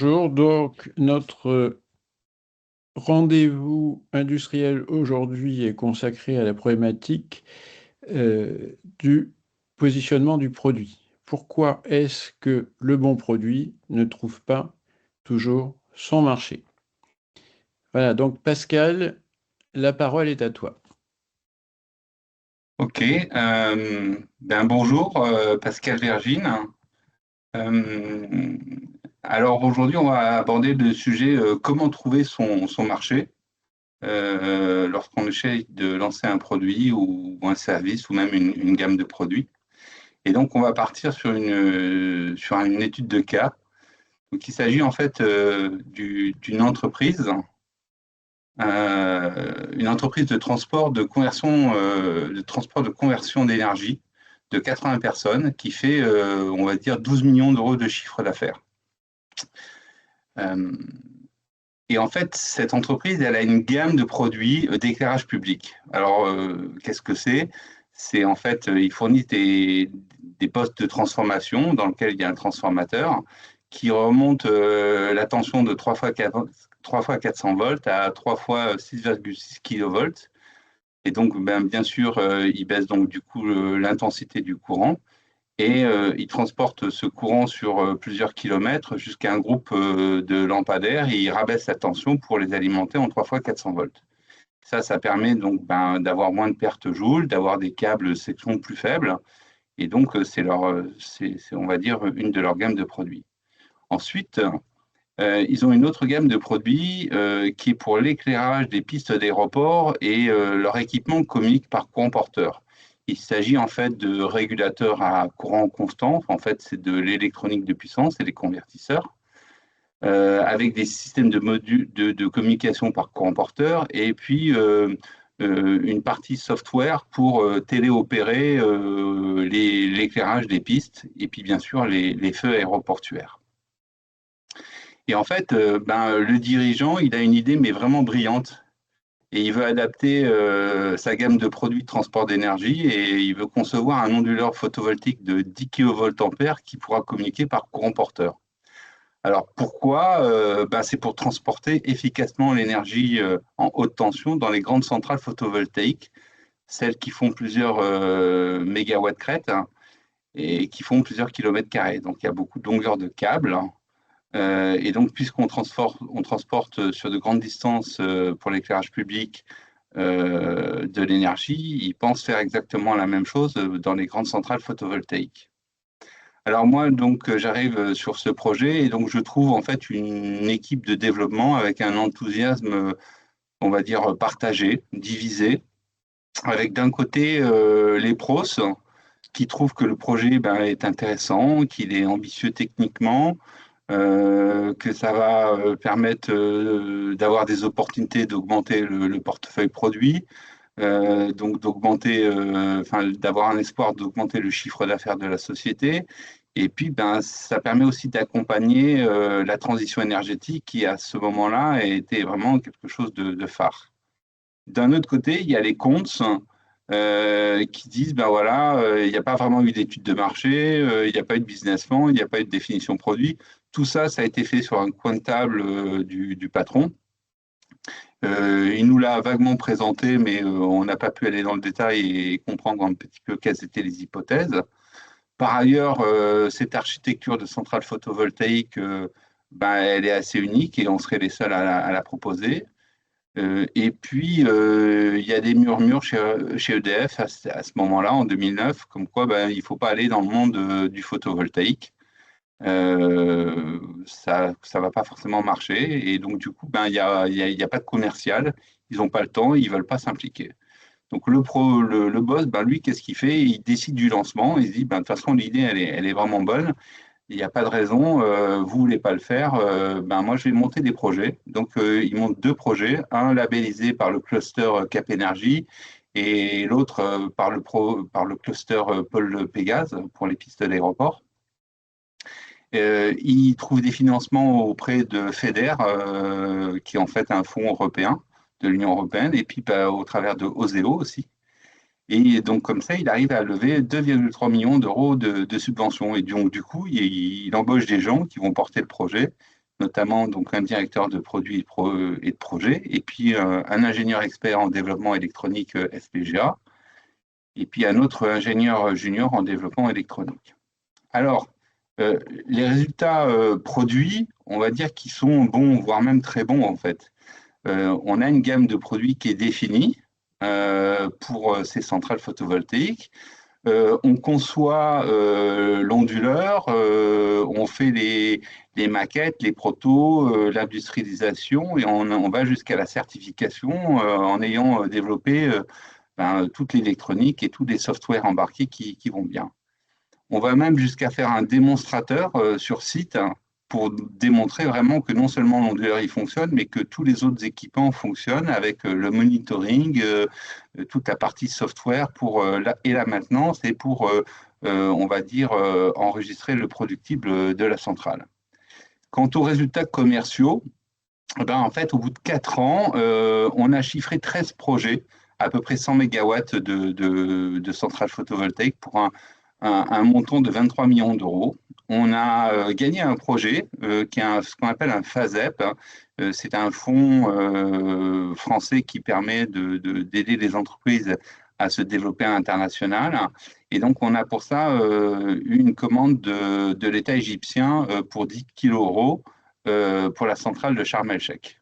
Bonjour, donc notre rendez-vous industriel aujourd'hui est consacré à la problématique du positionnement du produit. Pourquoi est-ce que le bon produit ne trouve pas toujours son marché? Voilà, donc Pascal, la parole est à toi. Ok, bonjour Pascal Vergine. Euh, alors aujourd'hui, on va aborder le sujet comment trouver son marché lorsqu'on essaie de lancer un produit ou un service ou même une gamme de produits. Et donc, on va partir sur une étude de cas. Donc, il s'agit en fait d'une entreprise, une entreprise de transport de conversion d'énergie de 80 personnes qui fait, on va dire, 12 millions d'euros de chiffre d'affaires. Euh, et en fait, cette entreprise, elle a une gamme de produits d'éclairage public. Alors, qu'est-ce que c'est? C'est en fait, ils fournissent des postes de transformation dans lesquels il y a un transformateur qui remonte la tension de 3 fois 400 volts à 3 fois 6,6 kilovolts. Et donc, bien sûr, il baisse donc du coup l'intensité du courant et il transporte ce courant sur plusieurs kilomètres jusqu'à un groupe de lampadaires et il rabaisse la tension pour les alimenter en 3 fois 400 volts. Ça permet donc d'avoir moins de pertes joules, d'avoir des câbles section plus faibles et donc on va dire, une de leurs gammes de produits. Ensuite, ils ont une autre gamme de produits qui est pour l'éclairage des pistes d'aéroport et leur équipement communique par courant porteur. Il s'agit en fait de régulateurs à courant constant, en fait c'est de l'électronique de puissance et des convertisseurs, avec des systèmes de modules de communication par courant porteur et puis une partie software pour téléopérer l'éclairage des pistes et puis bien sûr les feux aéroportuaires. Et en fait, le dirigeant, il a une idée, mais vraiment brillante. Et il veut adapter sa gamme de produits de transport d'énergie et il veut concevoir un onduleur photovoltaïque de 10 kVA qui pourra communiquer par courant porteur. Alors pourquoi? C'est pour transporter efficacement l'énergie en haute tension dans les grandes centrales photovoltaïques, celles qui font plusieurs mégawatts crête, hein, et qui font plusieurs kilomètres carrés. Donc il y a beaucoup de longueur de câbles, hein. Et donc, puisqu'on on transporte sur de grandes distances pour l'éclairage public de l'énergie, ils pensent faire exactement la même chose dans les grandes centrales photovoltaïques. Alors moi, donc, j'arrive sur ce projet et donc je trouve en fait une équipe de développement avec un enthousiasme, on va dire, partagé, divisé, avec d'un côté les pros qui trouvent que le projet est intéressant, qu'il est ambitieux techniquement, que ça va permettre d'avoir des opportunités d'augmenter le portefeuille produit, donc d'avoir un espoir d'augmenter le chiffre d'affaires de la société. Et puis, ça permet aussi d'accompagner la transition énergétique qui, à ce moment-là, était vraiment quelque chose de phare. D'un autre côté, il y a les comptes qui disent, ben voilà, il n'y a pas vraiment eu d'étude de marché, il n'y a pas eu de business plan, il n'y a pas eu de définition produit. Tout ça, ça a été fait sur un coin de table du patron. Il nous l'a vaguement présenté, mais on n'a pas pu aller dans le détail et comprendre un petit peu quelles étaient les hypothèses. Par ailleurs, cette architecture de centrale photovoltaïque, elle est assez unique et on serait les seuls à la proposer. Et puis, il y a des murmures chez EDF à ce moment-là, en 2009, comme quoi il ne faut pas aller dans le monde du photovoltaïque. Ça ne va pas forcément marcher. Et donc, du coup, il y a pas de commercial. Ils n'ont pas le temps, ils ne veulent pas s'impliquer. Donc, le boss, lui, qu'est-ce qu'il fait? Il décide du lancement. Il se dit, de toute façon, l'idée, elle est vraiment bonne. Il n'y a pas de raison, vous ne voulez pas le faire, moi je vais monter des projets. Donc il monte deux projets, un labellisé par le cluster Cap Énergie et l'autre par le cluster Paul Pégase pour les pistes d'aéroport. Il trouve des financements auprès de FEDER, qui est en fait un fonds européen de l'Union européenne, et puis au travers de Oseo aussi. Et donc, comme ça, il arrive à lever 2,3 millions d'euros de subventions. Et donc, du coup, il embauche des gens qui vont porter le projet. notamment donc un directeur de produits et de projet, et puis un ingénieur expert en développement électronique FPGA, et puis un autre ingénieur junior en développement électronique. Alors, les résultats produits, on va dire qu'ils sont bons, voire même très bons en fait. On a une gamme de produits qui est définie pour ces centrales photovoltaïques. On conçoit l'onduleur, on fait les maquettes, les protos, l'industrialisation et on va jusqu'à la certification en ayant développé toute l'électronique et tous les softwares embarqués qui vont bien. On va même jusqu'à faire un démonstrateur sur site pour démontrer vraiment que non seulement l'onduleur il fonctionne, mais que tous les autres équipements fonctionnent avec le monitoring, toute la partie software pour et la maintenance et pour, on va dire, enregistrer le productible de la centrale. Quant aux résultats commerciaux, en fait, au bout de 4 ans, on a chiffré 13 projets, à peu près 100 mégawatts de centrales photovoltaïques pour un montant de 23 millions d'euros. On a gagné un projet qui est ce qu'on appelle un FASEP. C'est un fonds français qui permet d'aider les entreprises à se développer à l'international. Et donc, on a pour ça eu une commande de l'État égyptien pour 10 kg pour la centrale de Sharm el-Sheikh.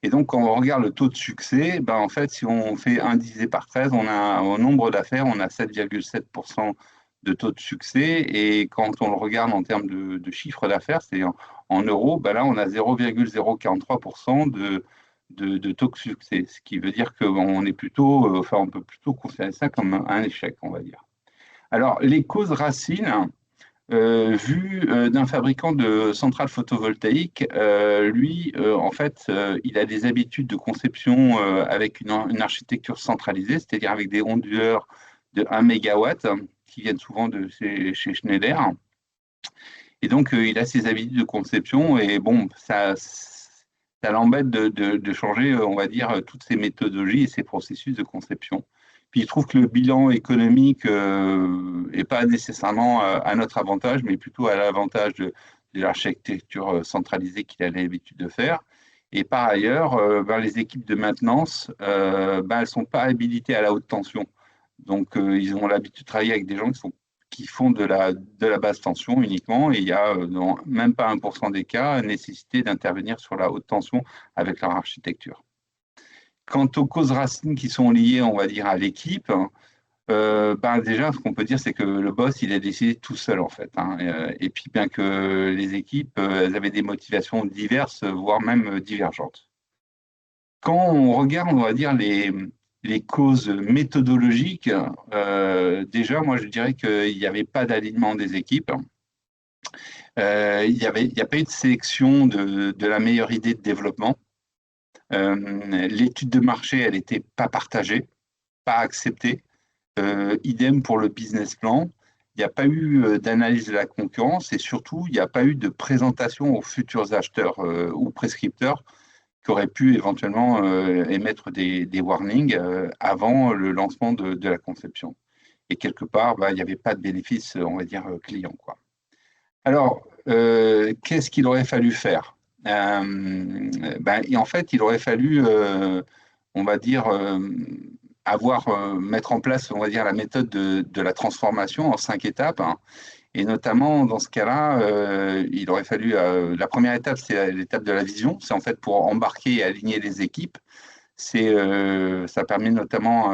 Et donc, quand on regarde le taux de succès, en fait, si on fait 1 divisé par 13, on a, au nombre d'affaires, on a 7,7% de taux de succès. Et quand on le regarde en termes de chiffre d'affaires, c'est en euros, là, on a 0,043% de taux de succès. Ce qui veut dire qu'on est plutôt, on peut plutôt considérer ça comme un échec, on va dire. Alors, les causes racines, vu d'un fabricant de centrales photovoltaïques, lui, en fait, il a des habitudes de conception avec une architecture centralisée, c'est-à-dire avec des onduleurs de 1 MW qui viennent souvent de chez Schneider. Et donc, il a ses habitudes de conception et bon, ça l'embête de changer, on va dire, toutes ces méthodologies et ces processus de conception. Puis il trouve que le bilan économique n'est pas nécessairement à notre avantage, mais plutôt à l'avantage de l'architecture centralisée qu'il a l'habitude de faire. Et par ailleurs, les équipes de maintenance, elles ne sont pas habilitées à la haute tension. Donc, ils ont l'habitude de travailler avec des gens qui font de la basse tension uniquement. Et il y a, dans même pas 1% des cas, nécessité d'intervenir sur la haute tension avec leur architecture. Quant aux causes racines qui sont liées, on va dire, à l'équipe, déjà, ce qu'on peut dire, c'est que le boss, il a décidé tout seul, en fait. Et puis, bien que les équipes, elles avaient des motivations diverses, voire même divergentes. Quand on regarde, on va dire, les causes méthodologiques, déjà, moi, je dirais qu'il n'y avait pas d'alignement des équipes. Il n'y a pas eu de sélection de la meilleure idée de développement. L'étude de marché, elle n'était pas partagée, pas acceptée. Idem pour le business plan. Il n'y a pas eu d'analyse de la concurrence et surtout, il n'y a pas eu de présentation aux futurs acheteurs ou prescripteurs qui auraient pu éventuellement émettre des warnings avant le lancement de la conception. Et quelque part, il n'y avait pas de bénéfice, on va dire, client, quoi. Alors, qu'est-ce qu'il aurait fallu faire? Et en fait, il aurait fallu, on va dire, mettre en place, on va dire, la méthode de la transformation en 5 étapes. Et notamment, dans ce cas-là, il aurait fallu, la première étape, c'est l'étape de la vision. C'est en fait pour embarquer et aligner les équipes. Ça permet notamment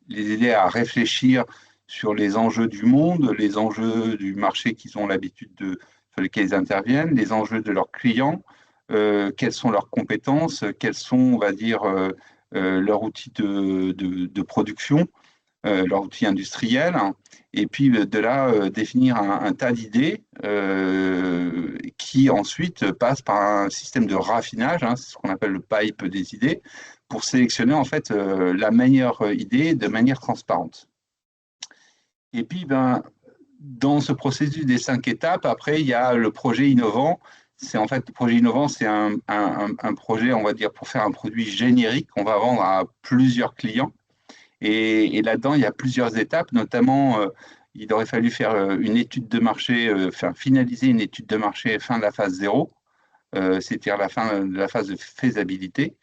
les aider à réfléchir sur les enjeux du monde, les enjeux du marché qu'ils ont l'habitude sur lesquels ils interviennent, les enjeux de leurs clients, quelles sont leurs compétences, quels sont, on va dire, leurs outils de production, leurs outils industriels, et puis de là, définir un tas d'idées qui ensuite passent par un système de raffinage, c'est ce qu'on appelle le pipe des idées, pour sélectionner en fait la meilleure idée de manière transparente. Et puis, dans ce processus des 5 étapes, après, il y a le projet innovant. En fait, le projet innovant, c'est un projet, on va dire, pour faire un produit générique qu'on va vendre à plusieurs clients. Et là-dedans, il y a plusieurs étapes, notamment, il aurait fallu faire une étude de marché, finaliser une étude de marché fin de la phase 0, c'est-à-dire la fin de la phase de faisabilité.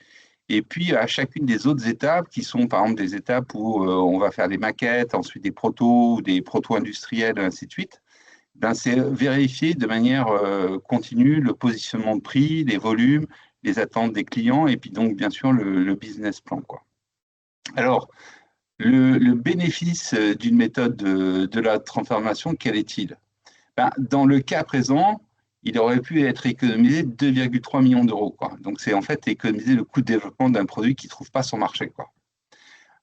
Et puis, à chacune des autres étapes, qui sont par exemple des étapes où on va faire des maquettes, ensuite des protos, des protos industriels, et ainsi de suite, ben, c'est vérifier de manière continue le positionnement de prix, les volumes, les attentes des clients, et puis donc, bien sûr, le business plan, quoi. Alors, le bénéfice d'une méthode de la transformation, quel est-il? Ben, dans le cas présent, il aurait pu être économisé 2,3 millions d'euros, quoi. Donc, c'est en fait économiser le coût de développement d'un produit qui ne trouve pas son marché, quoi.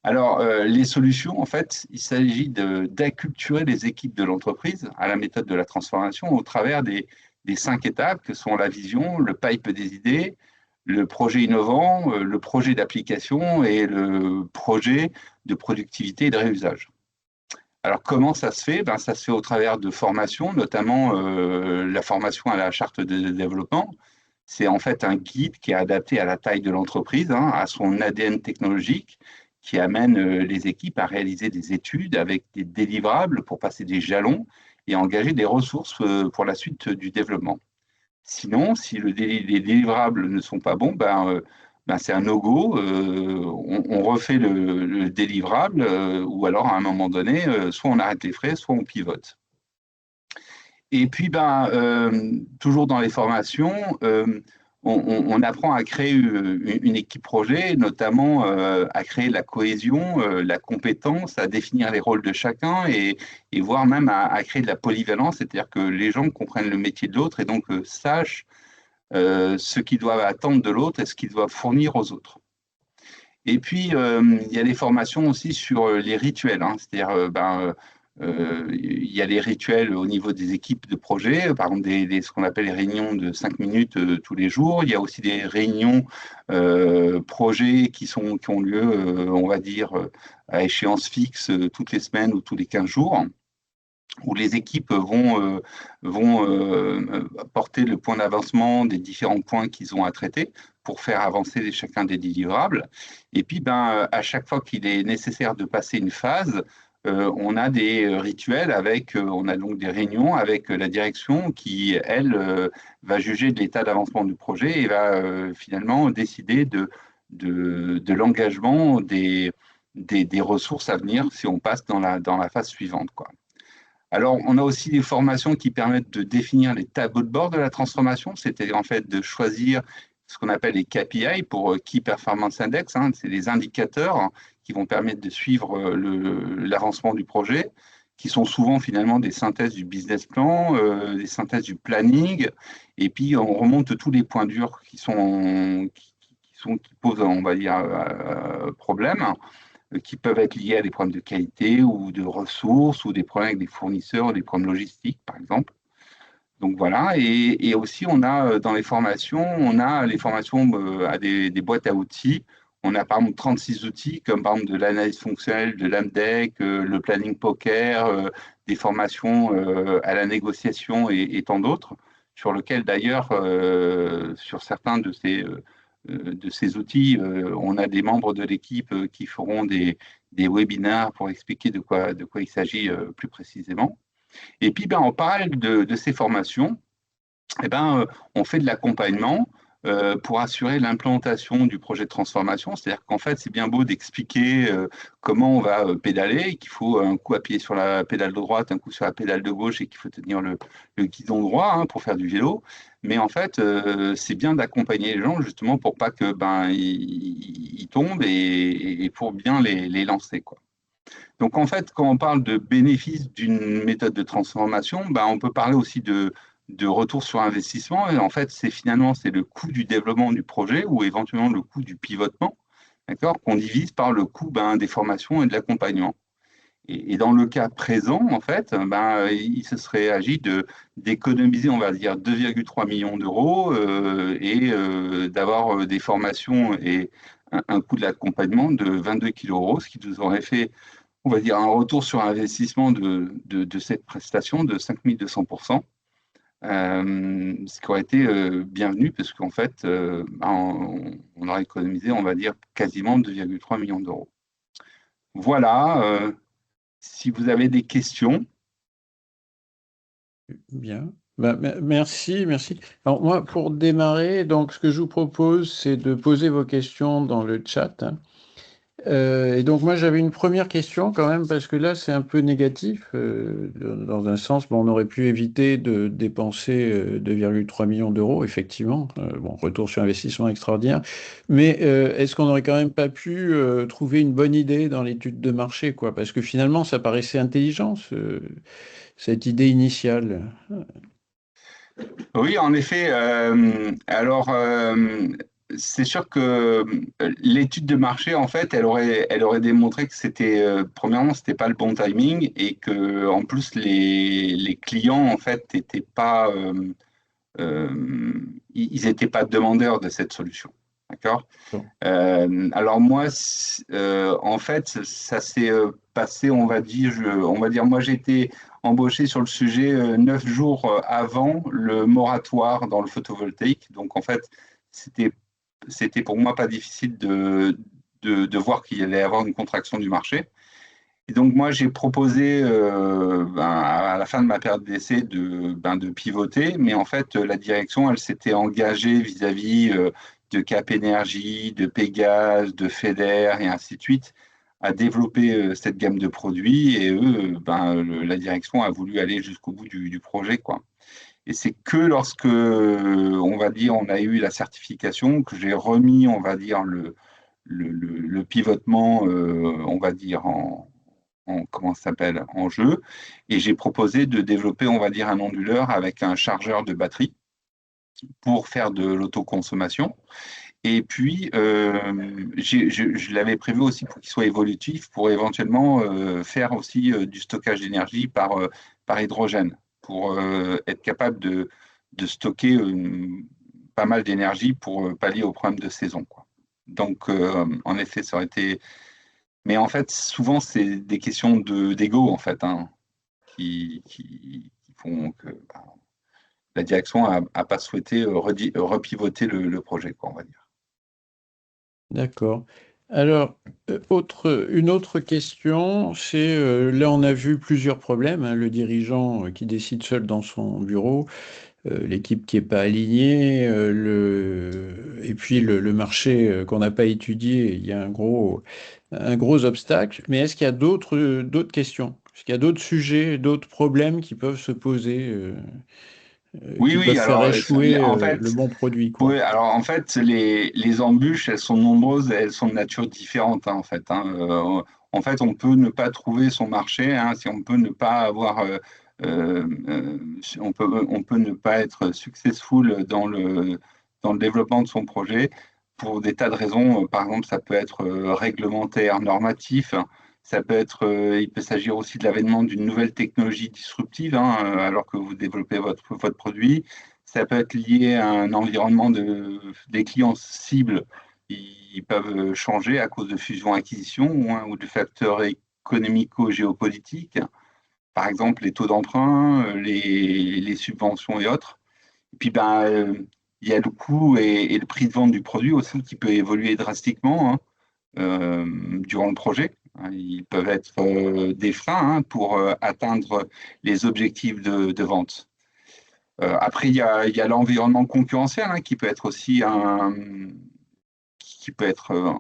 Alors, les solutions, en fait, il s'agit d'acculturer les équipes de l'entreprise à la méthode de la transformation au travers des 5 étapes que sont la vision, le pipe des idées, le projet innovant, le projet d'application et le projet de productivité et de réusage. Alors, comment ça se fait? Ben, ça se fait au travers de formations, notamment la formation à la charte de développement. C'est en fait un guide qui est adapté à la taille de l'entreprise, hein, à son ADN technologique, qui amène les équipes à réaliser des études avec des délivrables pour passer des jalons et engager des ressources pour la suite du développement. Sinon, si les délivrables ne sont pas bons, ben c'est un no-go. On refait le délivrable ou alors à un moment donné, soit on arrête les frais, soit on pivote. Et puis, toujours dans les formations, on apprend à créer une équipe projet, notamment à créer la cohésion, la compétence, à définir les rôles de chacun et voire même à créer de la polyvalence, c'est-à-dire que les gens comprennent le métier de l'autre et donc sachent ce qu'ils doivent attendre de l'autre et ce qu'ils doivent fournir aux autres. Et puis, il y a des formations aussi sur les rituels, hein, c'est-à-dire, il y a les rituels au niveau des équipes de projet, par exemple ce qu'on appelle les réunions de 5 minutes tous les jours. Il y a aussi des réunions projets qui ont lieu, on va dire, à échéance fixe toutes les semaines ou tous les 15 jours, où les équipes vont porter le point d'avancement des différents points qu'ils ont à traiter pour faire avancer chacun des livrables. Et puis, à chaque fois qu'il est nécessaire de passer une phase, on a des rituels on a donc des réunions avec la direction qui, elle, va juger de l'état d'avancement du projet et va finalement décider de l'engagement des ressources à venir si on passe dans la phase suivante, quoi. Alors, on a aussi des formations qui permettent de définir les tableaux de bord de la transformation, c'est-à-dire en fait de choisir ce qu'on appelle les KPI pour Key Performance Index, hein, c'est des indicateurs qui vont permettre de suivre l'avancement du projet, qui sont souvent finalement des synthèses du business plan, des synthèses du planning, et puis on remonte tous les points durs qui posent, on va dire, problème, qui peuvent être liés à des problèmes de qualité ou de ressources ou des problèmes avec des fournisseurs, des problèmes logistiques, par exemple. Donc voilà, et aussi on a dans les formations, on a les formations à des boîtes à outils. On a par exemple 36 outils, comme par exemple de l'analyse fonctionnelle, de l'AMDEC, le planning poker, des formations à la négociation et tant d'autres, sur lesquels d'ailleurs, sur certains de ces outils, on a des membres de l'équipe qui feront des webinaires pour expliquer de quoi il s'agit plus précisément. Et puis, en parallèle de ces formations, on fait de l'accompagnement pour assurer l'implantation du projet de transformation. C'est-à-dire qu'en fait, c'est bien beau d'expliquer comment on va pédaler, qu'il faut un coup appuyer sur la pédale de droite, un coup sur la pédale de gauche et qu'il faut tenir le guidon droit, hein, pour faire du vélo. Mais en fait, c'est bien d'accompagner les gens justement pour pas que ils tombent et pour bien les lancer, quoi. Donc en fait, quand on parle de bénéfice d'une méthode de transformation, on peut parler aussi de retour sur investissement. Et en fait, c'est le coût du développement du projet ou éventuellement le coût du pivotement, d'accord, qu'on divise par le coût des formations et de l'accompagnement. Et dans le cas présent, en fait, il se serait agi d'économiser, on va dire, 2,3 millions d'euros d'avoir des formations et un coût de l'accompagnement de 22 kg euros, ce qui nous aurait fait, on va dire, un retour sur investissement de cette prestation de 5200%, ce qui aurait été bienvenu, parce qu'en fait, on aurait économisé, on va dire, quasiment 2,3 millions d'euros. Voilà, si vous avez des questions. Bien. Merci, merci. Alors moi, pour démarrer, donc ce que je vous propose, c'est de poser vos questions dans le chat, hein. Et donc moi j'avais une première question quand même parce que là c'est un peu négatif dans un sens. Bon, on aurait pu éviter de dépenser 2,3 millions d'euros effectivement. Bon, retour sur investissement extraordinaire. Mais est-ce qu'on n'aurait quand même pas pu trouver une bonne idée dans l'étude de marché quoi? Parce que finalement ça paraissait intelligent cette idée initiale. Oui, en effet. Alors, c'est sûr que l'étude de marché, en fait, elle aurait démontré que c'était, premièrement, c'était pas le bon timing et que, en plus, les clients, en fait, n'étaient pas, ils n'étaient pas demandeurs de cette solution. D'accord? Bon. Alors moi, en fait, ça s'est passé, on va dire, moi j'ai été embauché sur le sujet 9 jours avant le moratoire dans le photovoltaïque. Donc en fait, c'était, c'était pour moi pas difficile de voir qu'il allait y avoir une contraction du marché. Et donc moi, j'ai proposé à la fin de ma période d'essai de pivoter, mais en fait, la direction, elle s'était engagée vis-à-vis de Cap Énergie, de Pégase, de FEDER et ainsi de suite, à développer cette gamme de produits. Et eux, la direction a voulu aller jusqu'au bout du projet, quoi. Et c'est que lorsque, on va dire, on a eu la certification que j'ai remis, on va dire, le pivotement, on va dire, comment ça s'appelle, en jeu. Et j'ai proposé de développer, on va dire, un onduleur avec un chargeur de batterie pour faire de l'autoconsommation. Et puis, je l'avais prévu aussi pour qu'il soit évolutif, pour éventuellement faire aussi du stockage d'énergie par hydrogène, pour être capable de stocker pas mal d'énergie pour pallier aux problèmes de saison, quoi. Donc, en effet, ça aurait été. Mais en fait, souvent, c'est des questions d'ego, en fait, hein, qui font que la direction a pas souhaité repivoter le projet, quoi, on va dire. D'accord. Alors, une autre question, c'est, là on a vu plusieurs problèmes, hein, le dirigeant qui décide seul dans son bureau, l'équipe qui n'est pas alignée, et puis le marché qu'on n'a pas étudié, il y a un gros obstacle. Mais est-ce qu'il y a d'autres questions? Est-ce qu'il y a d'autres sujets, d'autres problèmes qui peuvent se poser, Oui, qui peuvent oui, faire alors échouer en le fait, bon produit, quoi? oui, alors en fait, les embûches, elles sont nombreuses, et elles sont de nature différente, hein, en fait, hein. En fait, on peut ne pas trouver son marché, hein, si on peut ne pas avoir, on peut ne pas être successful dans le développement de son projet pour des tas de raisons. Par exemple, ça peut être réglementaire, normatif. Ça peut être, il peut s'agir aussi de l'avènement d'une nouvelle technologie disruptive, hein, alors que vous développez votre produit. Ça peut être lié à un environnement des clients cibles. Ils peuvent changer à cause de fusion-acquisition ou de facteurs économico-géopolitiques, par exemple les taux d'emprunt, les subventions et autres. Et puis, il y a le coût et le prix de vente du produit aussi qui peut évoluer drastiquement, hein, durant le projet. Ils peuvent être des freins, hein, pour atteindre les objectifs de vente. Après, il y a l'environnement concurrentiel, hein, qui peut être aussi qui peut être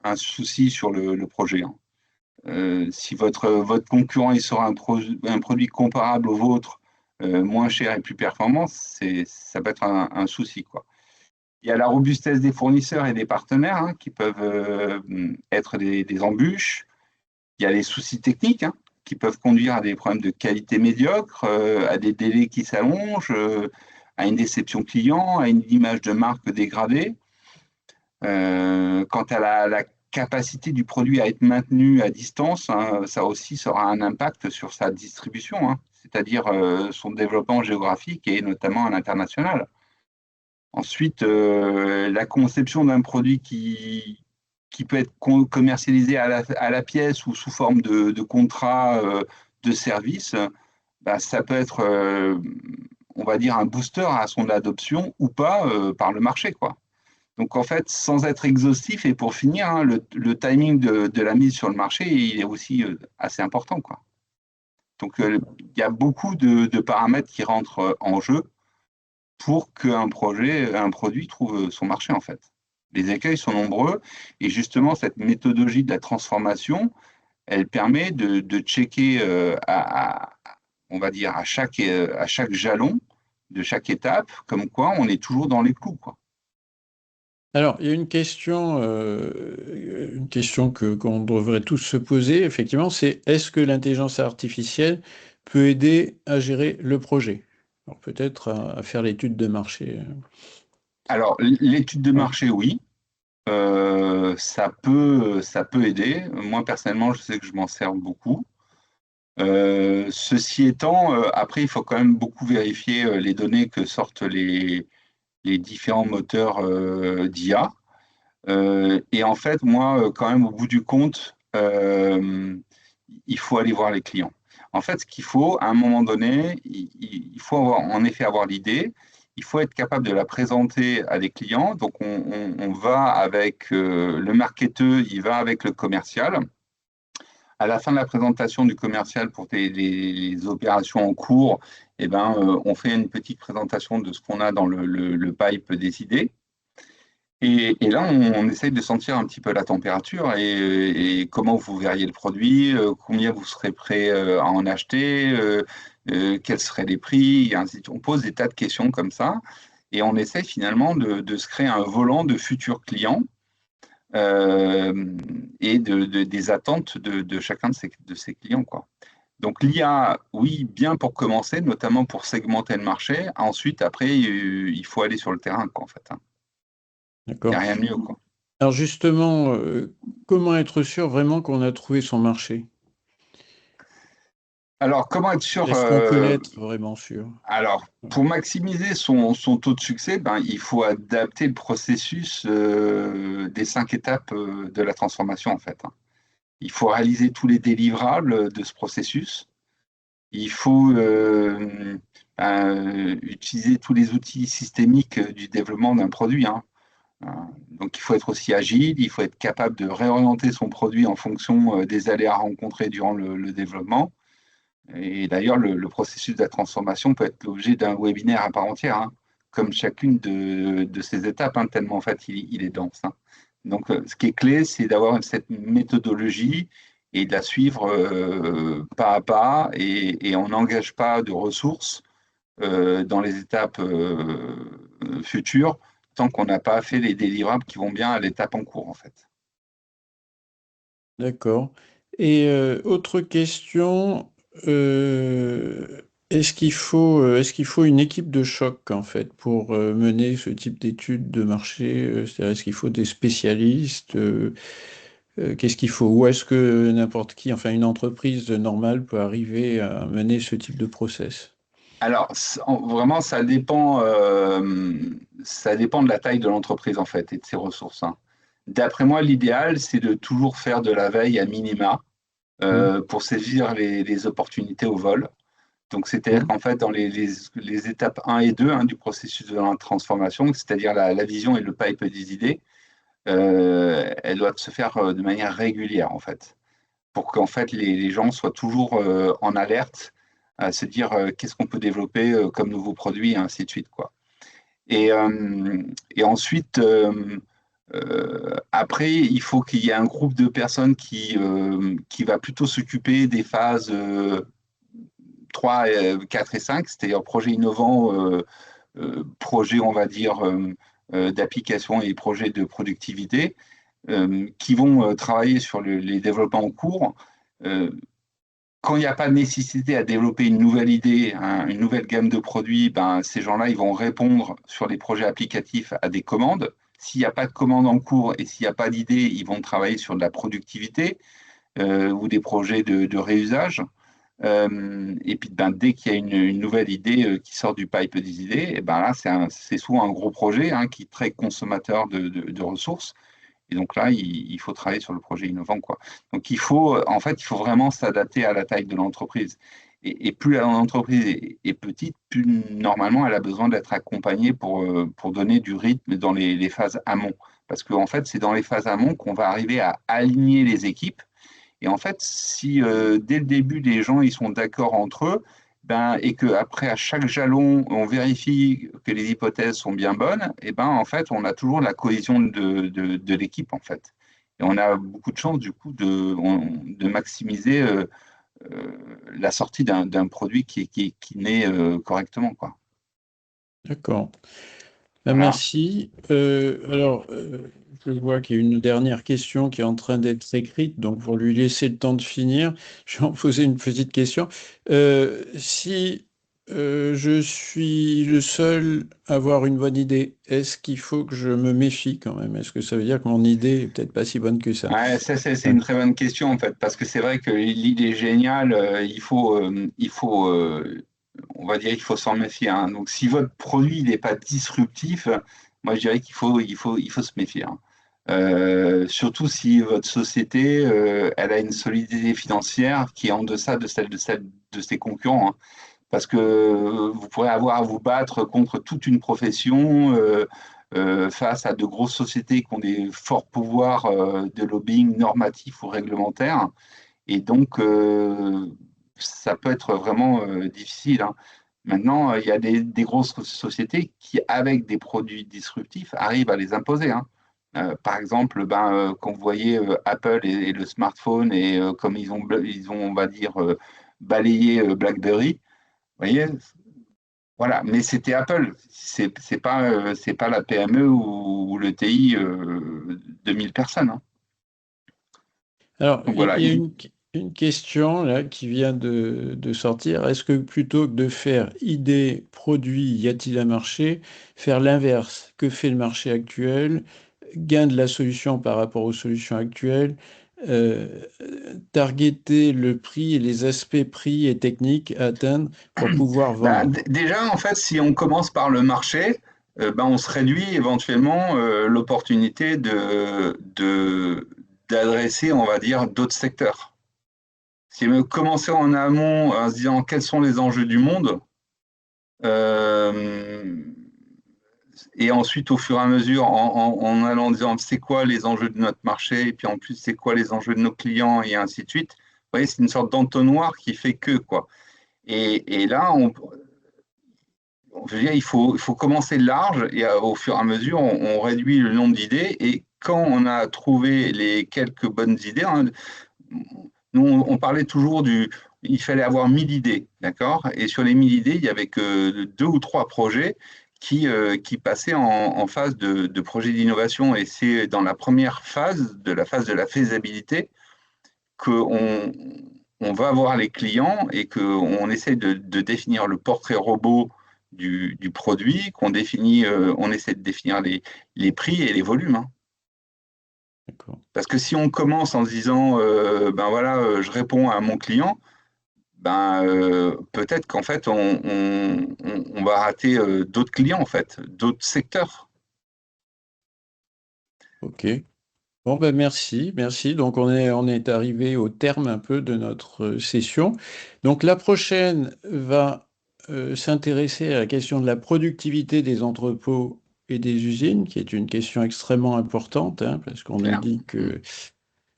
un souci sur le projet, hein. Si votre concurrent il sort un produit comparable au vôtre, moins cher et plus performant, ça peut être un souci, quoi. Il y a la robustesse des fournisseurs et des partenaires, hein, qui peuvent être des embûches. Il y a les soucis techniques, hein, qui peuvent conduire à des problèmes de qualité médiocre, à des délais qui s'allongent, à une déception client, à une image de marque dégradée. Quant à la capacité du produit à être maintenu à distance, hein, ça aussi sera un impact sur sa distribution, hein, c'est-à-dire son développement géographique et notamment à l'international. Ensuite, la conception d'un produit qui peut être commercialisé à la pièce ou sous forme de contrat de service, ça peut être, on va dire, un booster à son adoption ou pas par le marché, quoi. Donc en fait, sans être exhaustif, et pour finir, hein, le timing de la mise sur le marché, il est aussi assez important, quoi. Donc, il y a beaucoup de paramètres qui rentrent en jeu pour qu'un produit trouve son marché, en fait. Les écueils sont nombreux et justement, cette méthodologie de la transformation, elle permet de checker on va dire, à chaque jalon de chaque étape, comme quoi on est toujours dans les clous, quoi. Alors, il y a une question qu'on devrait tous se poser, effectivement, c'est est-ce que l'intelligence artificielle peut aider à gérer le projet? Alors, peut-être à faire l'étude de marché. Alors, l'étude de Ouais. marché, oui, ça peut aider. Moi, personnellement, je sais que je m'en sers beaucoup. Ceci étant, après, il faut quand même beaucoup vérifier les données que sortent les différents moteurs d'IA. Et en fait, moi, quand même, au bout du compte, il faut aller voir les clients. En fait, ce qu'il faut, à un moment donné, il faut en effet avoir l'idée, il faut être capable de la présenter à des clients. Donc, on va avec le marketeur, il va avec le commercial. À la fin de la présentation du commercial pour les opérations en cours, eh ben, on fait une petite présentation de ce qu'on a dans le pipe des idées. Et là, on essaye de sentir un petit peu la température et comment vous verriez le produit, combien vous serez prêt à en acheter, quels seraient les prix, et ainsi de suite. On pose des tas de questions comme ça et on essaye finalement de se créer un volant de futurs clients et des attentes de chacun de ces clients, quoi. Donc l'IA, oui, bien pour commencer, notamment pour segmenter le marché. Ensuite, après, il faut aller sur le terrain, quoi, en fait, hein. Il n'y a D'accord. rien de mieux, quoi. Alors, justement, comment être sûr vraiment qu'on a trouvé son marché? Alors, comment être sûr Est-ce qu'on peut l'être vraiment sûr? Alors, Voilà. pour maximiser son taux de succès, ben, il faut adapter le processus des 5 étapes de la transformation, en fait, hein. Il faut réaliser tous les délivrables de ce processus. Il faut utiliser tous les outils systémiques du développement d'un produit, hein. Donc, il faut être aussi agile, il faut être capable de réorienter son produit en fonction des aléas rencontrés durant le développement. Et d'ailleurs, le processus de la transformation peut être l'objet d'un webinaire à part entière, hein, comme chacune de ces étapes, hein, tellement en fait il est dense, hein. Donc, ce qui est clé, c'est d'avoir cette méthodologie et de la suivre pas à pas, et on n'engage pas de ressources dans les étapes futures tant qu'on n'a pas fait les délivrables qui vont bien à l'étape en cours, en fait. D'accord. Et autre question, euh, est-ce qu'il faut une équipe de choc en fait pour mener ce type d'études de marché? C'est-à-dire, est-ce qu'il faut des spécialistes? Qu'est-ce qu'il faut? Ou est-ce que n'importe qui, enfin une entreprise normale peut arriver à mener ce type de process? Alors, vraiment, ça dépend de la taille de l'entreprise, en fait, et de ses ressources, hein. D'après moi, l'idéal, c'est de toujours faire de la veille à minima Hum, pour saisir les opportunités au vol. Donc, c'est-à-dire hum. qu'en fait, dans les étapes 1 et 2 hein, du processus de la transformation, c'est-à-dire la vision et le pipe des idées, elles doivent se faire de manière régulière, en fait, pour qu'en fait les gens soient toujours en alerte à se dire qu'est-ce qu'on peut développer comme nouveau produit et ainsi de suite, quoi. Et ensuite, après, il faut qu'il y ait un groupe de personnes qui va plutôt s'occuper des phases 3, 4 et 5, c'est-à-dire projets innovants, projets, on va dire, d'application et projets de productivité, qui vont travailler sur les développements en cours. Euh, Quand il n'y a pas de nécessité à développer une nouvelle idée, hein, une nouvelle gamme de produits, ben, ces gens-là, ils vont répondre sur les projets applicatifs à des commandes. S'il n'y a pas de commande en cours et s'il n'y a pas d'idée, ils vont travailler sur de la productivité ou des projets de réusage. Et puis, ben, dès qu'il y a une nouvelle idée qui sort du pipe des idées, et ben là, c'est souvent un gros projet hein, qui est très consommateur de ressources. Et donc là, il faut travailler sur le projet innovant, quoi. Donc en fait, il faut vraiment s'adapter à la taille de l'entreprise. Et plus l'entreprise est petite, plus normalement elle a besoin d'être accompagnée pour donner du rythme dans les phases amont. Parce qu'en fait, c'est dans les phases amont qu'on va arriver à aligner les équipes Et en fait, si dès le début, les gens ils sont d'accord entre eux, ben, et qu'après, à chaque jalon, on vérifie que les hypothèses sont bien bonnes, et ben, en fait, on a toujours la cohésion de l'équipe, en fait. Et on a beaucoup de chance, du coup, de maximiser la sortie d'un produit qui naît correctement, quoi. D'accord. Ben, Voilà. merci. Je vois qu'il y a une dernière question qui est en train d'être écrite, donc pour lui laisser le temps de finir, je vais en poser une petite question. Si je suis le seul à avoir une bonne idée, est-ce qu'il faut que je me méfie quand même? Est-ce que ça veut dire que mon idée est peut-être pas si bonne que ça? Ouais, ça, c'est Ouais. une très bonne question, en fait, parce que c'est vrai que l'idée est géniale, on va dire, il faut s'en méfier, hein. Donc, si votre produit n'est pas disruptif, moi, je dirais il faut se méfier, hein. Surtout si votre société, elle a une solidité financière qui est en deçà de celle de ses concurrents, hein. Parce que vous pourrez avoir à vous battre contre toute une profession, face à de grosses sociétés qui ont des forts pouvoirs de lobbying normatif ou réglementaire. Et donc, ça peut être vraiment difficile, hein. Maintenant, il y a des grosses sociétés qui, avec des produits disruptifs, arrivent à les imposer, hein. Par exemple, ben, quand vous voyez Apple et le smartphone, et comme ils ont, on va dire, balayé BlackBerry, vous voyez, voilà. Mais c'était Apple, c'est pas la PME ou le TI de 1000 personnes, hein. Alors, Donc il voilà. y a une question là qui vient de sortir. Est-ce que plutôt que de faire idée, produit, y a-t-il un marché, faire l'inverse? Que fait le marché actuel? Gain de la solution par rapport aux solutions actuelles, euh, targeter le prix et les aspects prix et techniques à atteindre pour pouvoir Bah, vendre. déjà, en fait, si on commence par le marché, ben, on se réduit éventuellement l'opportunité d'adresser, on va dire, d'autres secteurs. Si on commencer en amont en se disant quels sont les enjeux du monde, euh, et ensuite, au fur et à mesure, en allant en disant c'est quoi les enjeux de notre marché, et puis en plus, c'est quoi les enjeux de nos clients, et ainsi de suite. Vous voyez, c'est une sorte d'entonnoir qui fait que, quoi. Et là, je veux dire, il faut commencer large, et au fur et à mesure, on réduit le nombre d'idées. Et quand on a trouvé les quelques bonnes idées, hein, nous, on parlait toujours il fallait avoir 1000 idées, d'accord? Et sur les 1000 idées, il y avait que deux ou trois projets qui passaient en phase de projet d'innovation. Et c'est dans la première phase de la faisabilité, qu'on on va voir les clients et qu'on essaie de définir le portrait robot du produit, on essaie de définir les prix et les volumes, hein. D'accord. Parce que si on commence en se disant, ben voilà, je réponds à mon client, ben peut-être qu'en fait, on va rater d'autres clients, en fait, d'autres secteurs. OK. Bon, ben merci, merci. Donc on est arrivé au terme un peu de notre session. Donc la prochaine va s'intéresser à la question de la productivité des entrepôts et des usines, qui est une question extrêmement importante, hein, parce qu'on nous Claire. dit Mm. que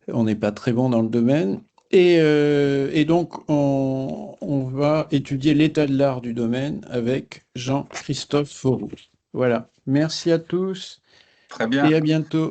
on n'est pas très bon dans le domaine. Et donc on va étudier l'état de l'art du domaine avec Jean-Christophe Fauroux. Voilà. Merci à tous Très et bien. à bientôt.